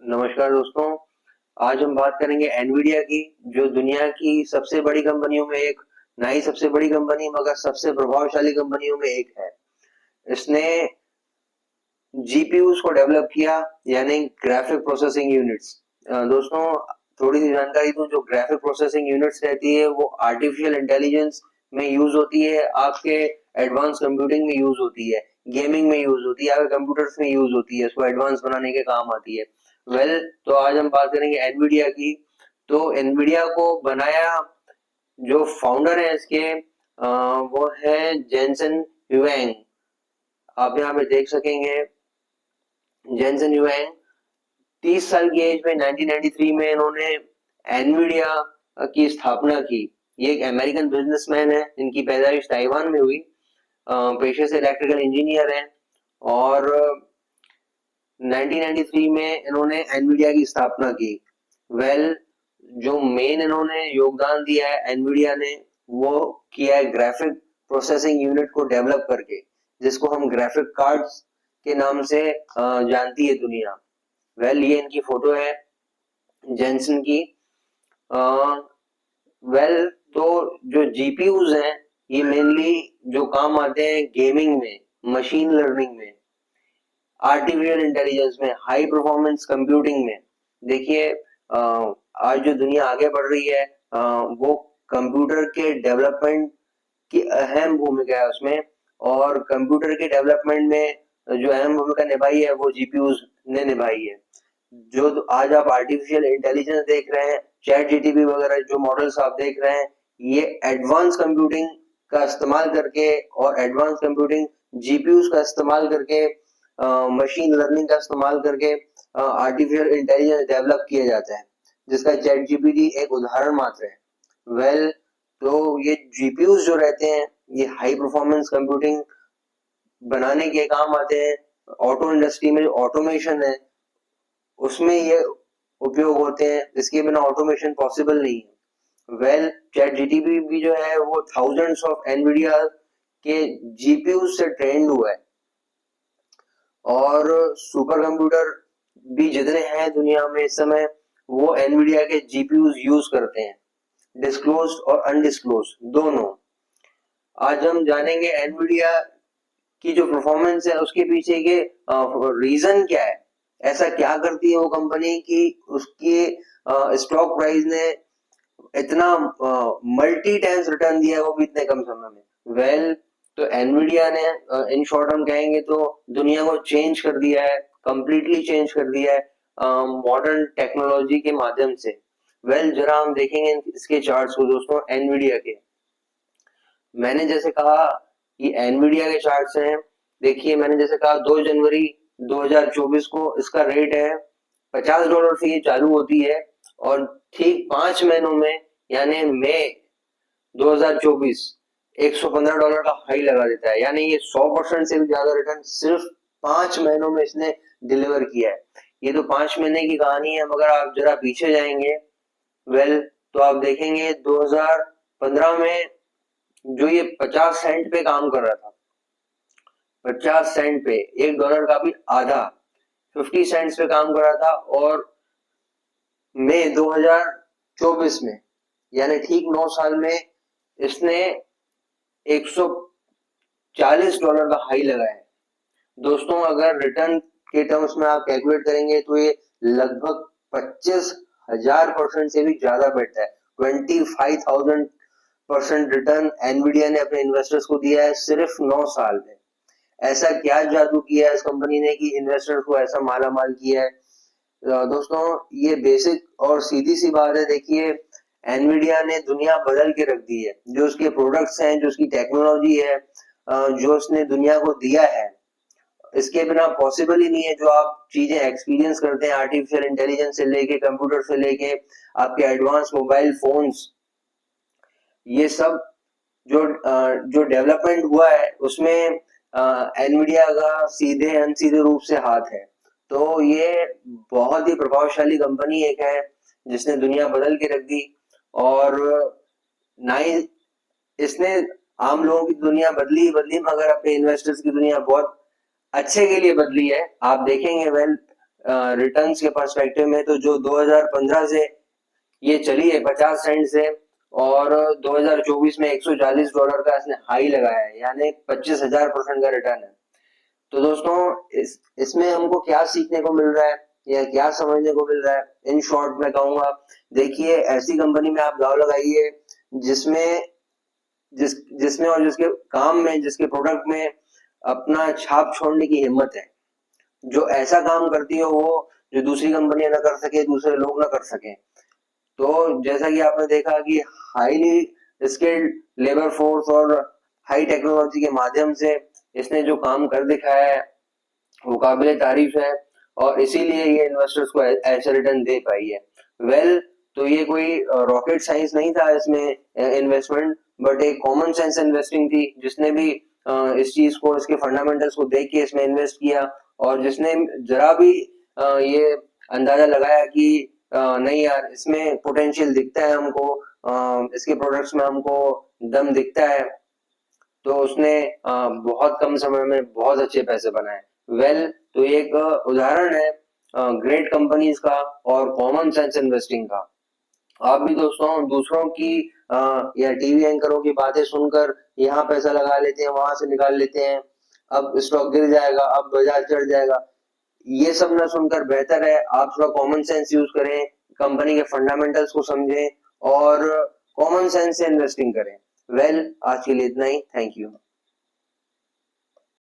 नमस्कार दोस्तों। आज हम बात करेंगे एनवीडिया की, जो दुनिया की सबसे बड़ी कंपनियों में एक, ना ही सबसे बड़ी कंपनी मगर सबसे प्रभावशाली कंपनियों में एक है। इसने जीपीयूज को डेवलप किया, यानी ग्राफिक प्रोसेसिंग यूनिट्स। दोस्तों, थोड़ी सी जानकारी दूं, जो ग्राफिक प्रोसेसिंग यूनिट्स रहती है वो आर्टिफिशियल इंटेलिजेंस में यूज होती है, आपके एडवांस कंप्यूटिंग में यूज होती है, गेमिंग में यूज होती है, आपके कंप्यूटर्स में यूज होती है, इसको एडवांस बनाने के काम आती है। तो आज हम बात करेंगे एनवीडिया की। तो एनवीडिया को बनाया, जो फाउंडर है इसके, वो है जेनसन ह्यूएंग। आप यहाँ पे देख सकेंगे, जेनसन ह्यूएंग 30 साल की एज में 1993 में इन्होंने एनवीडिया की स्थापना की। ये एक अमेरिकन बिजनेसमैन है, इनकी पैदाइश ताइवान में हुई। पेशे से इलेक्ट्रिकल इंजीनियर हैं और 1993 में इन्होंने एनवीडिया की स्थापना की। वेल, जो मेन इन्होंने योगदान दिया है एनवीडिया ने, वो किया है ग्राफिक प्रोसेसिंग यूनिट को डेवलप करके, जिसको हम ग्राफिक कार्ड्स के नाम से जानती है दुनिया। ये इनकी फोटो है जेंसन की। वेल, तो जो जीपीयूज हैं, ये मेनली जो काम आते हैं गेमिंग में, मशीन लर्निंग में, आर्टिफिशियल इंटेलिजेंस में, हाई परफॉर्मेंस कंप्यूटिंग में। देखिए, आज जो दुनिया आगे बढ़ रही है, वो कंप्यूटर के डेवलपमेंट की अहम भूमिका है उसमें। और कंप्यूटर के डेवलपमेंट में जो अहम भूमिका निभाई है वो जीपीयूज ने निभाई है। जो आज आप आर्टिफिशियल इंटेलिजेंस देख रहे हैं, चैट जीटीपी वगैरह जो मॉडल्स आप देख रहे हैं, ये एडवांस कंप्यूटिंग का इस्तेमाल करके और एडवांस कंप्यूटिंग जीपीयूज का इस्तेमाल करके, मशीन लर्निंग का इस्तेमाल करके आर्टिफिशियल इंटेलिजेंस डेवलप किया जाता है, जिसका चैट जीपीटी एक उदाहरण मात्र है। वेल, तो ये जीपीयूज जो रहते हैं, ये हाई परफॉर्मेंस कंप्यूटिंग बनाने के काम आते हैं। ऑटो इंडस्ट्री में ऑटोमेशन है, उसमें ये उपयोग होते हैं, इसके बिना ऑटोमेशन पॉसिबल नहीं है। चैट जीटीपी भी जो है वो थाउजेंड्स ऑफ एनवीडिया के जीपीयू से ट्रेंड हुआ है। और सुपर कंप्यूटर भी जितने हैं दुनिया में इस समय, वो एनवीडिया के जीपीयू यूज करते हैं, डिस्क्लोज्ड और अनडिस्क्लोज्ड दोनों। आज हम जानेंगे एनवीडिया की जो परफॉर्मेंस है उसके पीछे के रीजन क्या है, ऐसा क्या करती है वो कंपनी की उसके स्टॉक प्राइस ने इतना मल्टी टाइम्स रिटर्न दिया है, वो भी इतने कम समय में। तो एनवीडिया ने, इन शॉर्ट हम कहेंगे तो, दुनिया को चेंज कर दिया है, कंप्लीटली चेंज कर दिया है मॉडर्न टेक्नोलॉजी के माध्यम से। जरा हम देखेंगे इसके चार्ट्स को दोस्तों, एनवीडिया के। मैंने जैसे कहा कि एनवीडिया के चार्ट्स हैं। देखिए, मैंने जैसे कहा 2 जनवरी 2024 को इसका रेट है $50 से ये चालू होती है, और ठीक 5 महीनों में, यानी मई 2024, $115 का हाई लगा देता है। यानी ये 100% से भी ज्यादा रिटर्न सिर्फ 5 महीनों में इसने डिलीवर किया है। ये तो 5 महीने की कहानी है, मगर आप जरा पीछे जाएंगे, तो आप देखेंगे 2015 में जो ये 50 सेंट पे काम कर रहा था, 50 सेंट पे, $1 का भी आधा, 50 सेंट्स पे काम कर रहा था। और मई 2024 में, यानी ठीक 9 साल में, इसने $140 का हाई लगाया है। दोस्तों, अगर रिटर्न के टर्म्स में आप कैलकुलेट करेंगे तो ये लगभग 25,000% से भी ज्यादा बैठता है। 25,000% रिटर्न एनवीडिया ने अपने इन्वेस्टर्स को दिया है सिर्फ 9 साल में। ऐसा क्या जादू किया है इस कंपनी ने कि इन्वेस्टर्स को ऐसा माला माल किया है। दोस्तों, ये बेसिक और सीधी सी बात है। देखिए, एनवीडिया ने दुनिया बदल के रख दी है। जो उसके प्रोडक्ट्स हैं, जो उसकी टेक्नोलॉजी है, जो उसने दुनिया को दिया है, इसके बिना पॉसिबल ही नहीं है। जो आप चीजें एक्सपीरियंस करते हैं, आर्टिफिशियल इंटेलिजेंस से लेके, कंप्यूटर से लेके, आपके एडवांस मोबाइल फोन्स, ये सब जो डेवलपमेंट हुआ है, उसमें एनवीडिया का सीधे अनसीधे रूप से हाथ है। तो ये बहुत ही प्रभावशाली कंपनी एक है, जिसने दुनिया बदल के रख दी। और ना ही इसने आम लोगों की दुनिया बदली ही बदली, मगर अपने इन्वेस्टर्स की दुनिया बहुत अच्छे के लिए बदली है। आप देखेंगे, रिटर्न्स के पर्सपेक्टिव में तो जो 2015 से ये चली है 50 सेंट से, और 2024 में $140 का इसने हाई लगाया है, यानी 25,000% का रिटर्न है। तो दोस्तों इसमें हमको क्या सीखने को मिल रहा है या क्या समझने को मिल रहा है, इन शॉर्ट में कहूंगा, देखिए ऐसी कंपनी में आप दाव लगाइए जिसमें जिसमें और जिसके काम में, जिसके प्रोडक्ट में अपना छाप छोड़ने की हिम्मत है, जो ऐसा काम करती हो वो जो दूसरी कंपनियां ना कर सके, दूसरे लोग ना कर सके। तो जैसा कि आपने देखा कि हाईली स्किल्ड लेबर फोर्स और हाई टेक्नोलॉजी के माध्यम से इसने जो काम कर दिखाया है वो काबिले तारीफ है, और इसीलिए ये इन्वेस्टर्स को ऐसा रिटर्न दे पाई है। वेल, तो ये कोई रॉकेट साइंस नहीं था इसमें इन्वेस्टमेंट, बट एक कॉमन सेंस इन्वेस्टिंग थी, जिसने भी इस चीज को, इसके फंडामेंटल्स को देख के इसमें इन्वेस्ट किया, और जिसने जरा भी ये अंदाजा लगाया कि नहीं यार इसमें पोटेंशियल दिखता है हमको, इसके प्रोडक्ट्स में हमको दम दिखता है, तो उसने बहुत कम समय में बहुत अच्छे पैसे बनाए। वेल, तो ये एक उदाहरण है ग्रेट कंपनीज का और कॉमन सेंस इन्वेस्टिंग का। आप भी दोस्तों दूसरों की या टीवी एंकरों की बातें सुनकर यहाँ पैसा लगा लेते हैं, वहां से निकाल लेते हैं, अब स्टॉक गिर जाएगा, अब बाजार चढ़ जाएगा, ये सब ना सुनकर बेहतर है आप थोड़ा कॉमन सेंस यूज करें, कंपनी के फंडामेंटल्स को समझें और कॉमन सेंस से इन्वेस्टिंग करें। वेल, आज के लिए इतना ही। Thank you.